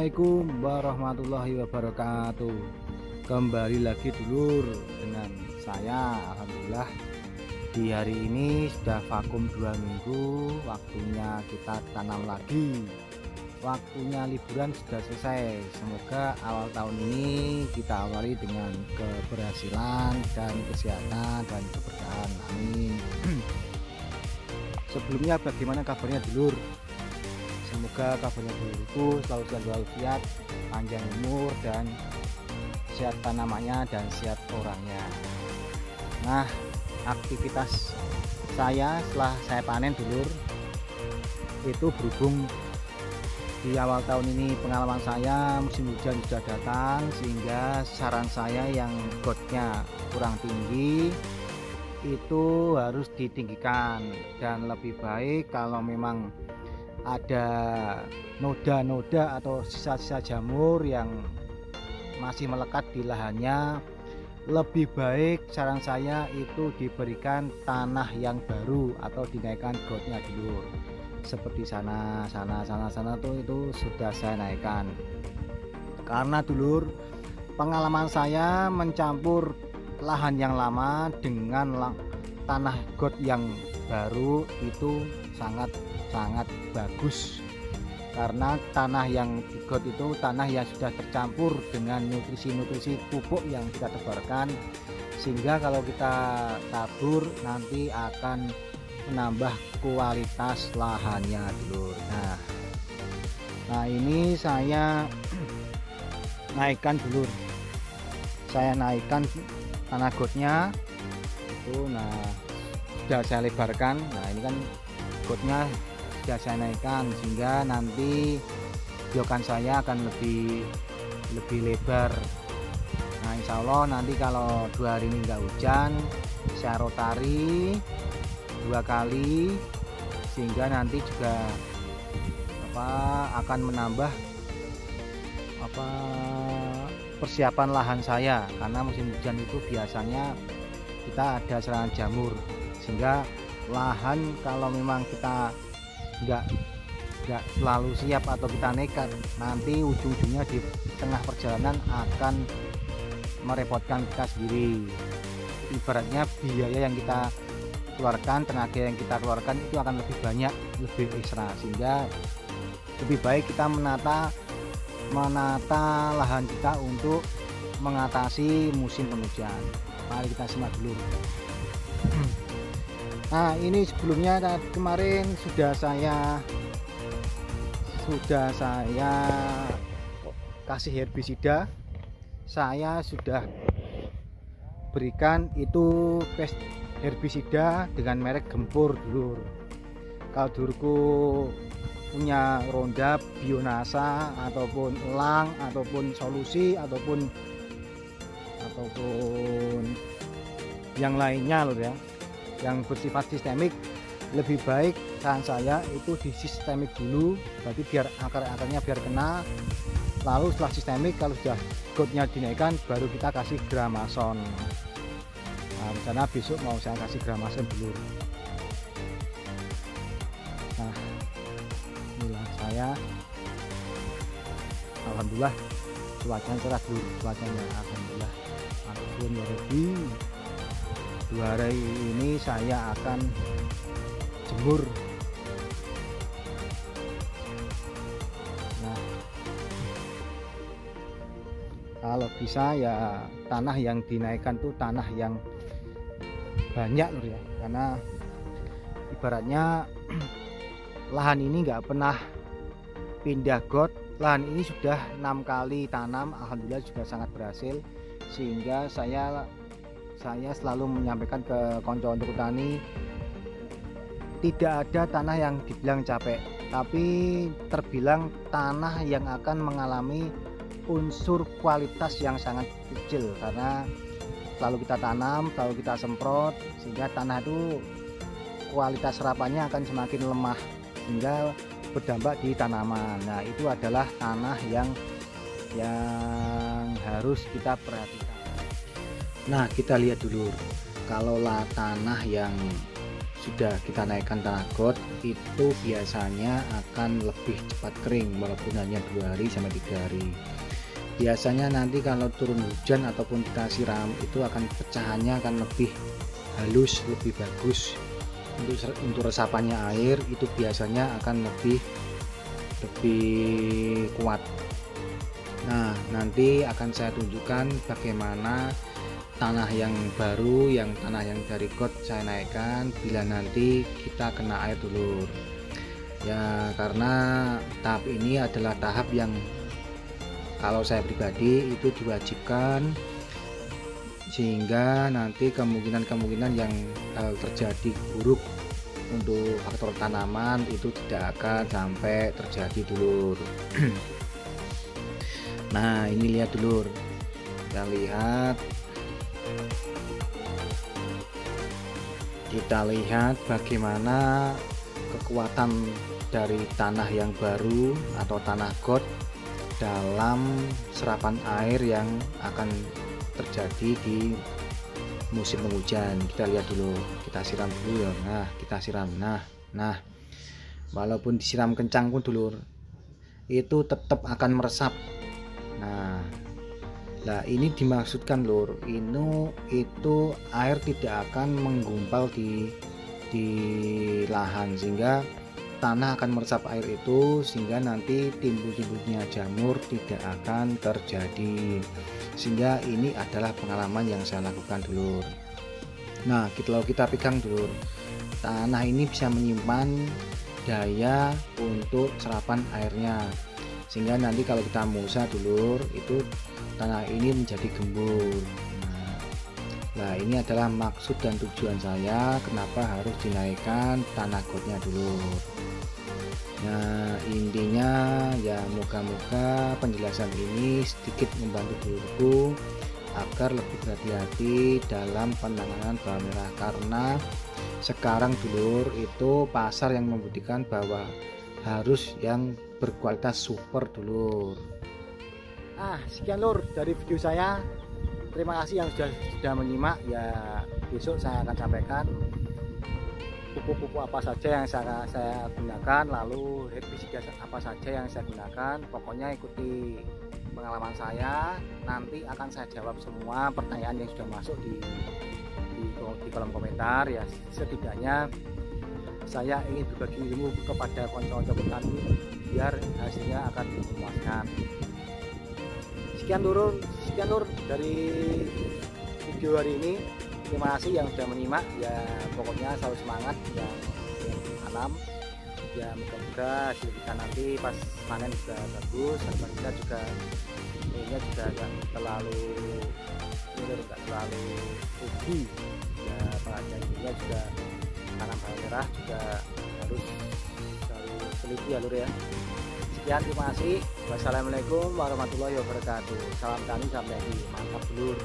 Assalamualaikum warahmatullahi wabarakatuh. Kembali lagi dulur dengan saya. Alhamdulillah di hari ini sudah vakum 2 minggu. Waktunya kita tanam lagi. Waktunya liburan sudah selesai. Semoga awal tahun ini kita awali dengan keberhasilan dan kesehatan dan keberkahan. Amin. Sebelumnya bagaimana kabarnya dulur? Semoga kabarnya dulurku selalu sehat walafiat, panjang umur dan sehat tanamannya dan sehat orangnya. Nah, aktivitas saya setelah saya panen dulur itu berhubung di awal tahun ini pengalaman saya musim hujan sudah datang, sehingga saran saya yang gotnya kurang tinggi itu harus ditinggikan, dan lebih baik kalau memang ada noda-noda atau sisa-sisa jamur yang masih melekat di lahannya, lebih baik saran saya itu diberikan tanah yang baru atau dinaikkan gotnya dulu. Seperti sana tuh itu sudah saya naikkan. Karena dulur, pengalaman saya mencampur lahan yang lama dengan tanah got yang baru itu sangat bagus, karena tanah yang di got itu tanah yang sudah tercampur dengan nutrisi pupuk yang kita tebarkan, sehingga kalau kita tabur nanti akan menambah kualitas lahannya dulur. Nah ini saya naikkan dulur, saya naikkan tanah gotnya itu. Nah sudah saya lebarkan. Nah ini kan gotnya sudah saya naikkan, sehingga nanti biokan saya akan lebih lebar. Nah insya Allah nanti kalau 2 hari ini nggak hujan, saya rotari 2 kali, sehingga nanti juga akan menambah persiapan lahan saya, karena musim hujan itu biasanya kita ada serangan jamur, sehingga lahan kalau memang kita nggak selalu siap atau kita nekat, nanti ujung-ujungnya di tengah perjalanan akan merepotkan kita sendiri. Ibaratnya biaya yang kita keluarkan, tenaga yang kita keluarkan itu akan lebih banyak, lebih ekstra, sehingga lebih baik kita menata lahan kita untuk mengatasi musim penghujan. Mari kita simak dulu. Nah ini sebelumnya kemarin sudah saya kasih herbisida. Saya sudah berikan itu herbisida dengan merek Gempur dulur. Kalau dulurku punya Ronda, Bionasa, ataupun Elang, ataupun Solusi, ataupun yang lainnya loh ya, yang bersifat sistemik, lebih baik saran saya itu di sistemik dulu, berarti biar akar-akarnya biar kena. Lalu setelah sistemik, kalau sudah gotnya dinaikkan, baru kita kasih gramason. Nah rencana besok mau saya kasih gramason dulu. Nah inilah saya, alhamdulillah cuacanya cerah dulu, cuacanya alhamdulillah. Matur ya Rabbi. 2 hari ini saya akan jemur. Nah kalau bisa ya tanah yang dinaikkan tuh tanah yang banyak loh ya, karena ibaratnya lahan ini nggak pernah pindah got. Lahan ini sudah 6 kali tanam, alhamdulillah juga sangat berhasil, sehingga saya selalu menyampaikan ke konco-konco tani, tidak ada tanah yang dibilang capek, tapi terbilang tanah yang akan mengalami unsur kualitas yang sangat kecil, karena selalu kita tanam, selalu kita semprot, sehingga tanah itu kualitas serapannya akan semakin lemah, sehingga berdampak di tanaman. Nah itu adalah tanah yang harus kita perhatikan. Nah kita lihat dulu, kalau tanah yang sudah kita naikkan tanah got, itu biasanya akan lebih cepat kering walaupun hanya 2 hari sampai 3 hari. Biasanya nanti kalau turun hujan ataupun kita siram itu akan pecahannya akan lebih halus, lebih bagus. Untuk resapannya air itu biasanya akan lebih kuat. Nah, nanti akan saya tunjukkan bagaimana tanah yang baru, tanah yang dari got saya naikkan bila nanti kita kena air dulur. Ya, karena tahap ini adalah tahap yang kalau saya pribadi itu diwajibkan, sehingga nanti kemungkinan yang terjadi buruk untuk faktor tanaman itu tidak akan sampai terjadi dulur. Nah, ini lihat dulur, kita lihat bagaimana kekuatan dari tanah yang baru atau tanah got dalam serapan air yang akan terjadi di musim penghujan. Kita lihat dulu, kita siram dulu ya. Nah, kita siram. Nah, walaupun disiram kencang pun dulur, itu tetap akan meresap. Nah, ini dimaksudkan lur, itu air tidak akan menggumpal di lahan, sehingga tanah akan meresap air itu, sehingga nanti timbul-timbulnya jamur tidak akan terjadi. Sehingga ini adalah pengalaman yang saya lakukan dulur. Nah, kalau kita pegang dulur, tanah ini bisa menyimpan daya untuk serapan airnya, sehingga nanti kalau kita mulsa dulur itu tanah ini menjadi gembur. Nah, ini adalah maksud dan tujuan saya kenapa harus dinaikkan tanah gotnya dulur. Nah, intinya ya moga-moga penjelasan ini sedikit membantu dulurku agar lebih berhati-hati dalam penanganan bawang merah, karena sekarang dulur itu pasar yang membuktikan bahwa harus yang berkualitas super dulur. Sekian lur dari video saya. Terima kasih yang sudah menyimak. Ya, besok saya akan sampaikan pupuk-pupuk apa saja yang saya gunakan, lalu herbisida apa saja yang saya gunakan. Pokoknya ikuti pengalaman saya, nanti akan saya jawab semua pertanyaan yang sudah masuk di kolom komentar. Ya, setidaknya saya ingin berbagi ilmu kepada konco-konco petani biar hasilnya akan memuaskan. Sekian lur dari video hari ini. Terima kasih yang sudah menyimak. Ya, pokoknya selalu semangat yang tanam. Ya, moga-moga hasil kita nanti pas panen juga bagus. Harapan kita juga ini juga nggak terlalu rugi. Ya, pengajiannya juga tanam bawang merah juga harus selalu teliti ya lur ya. Sekian, terima kasih. Wassalamualaikum warahmatullahi wabarakatuh. Salam tani, salam lagi. Mantap dulur.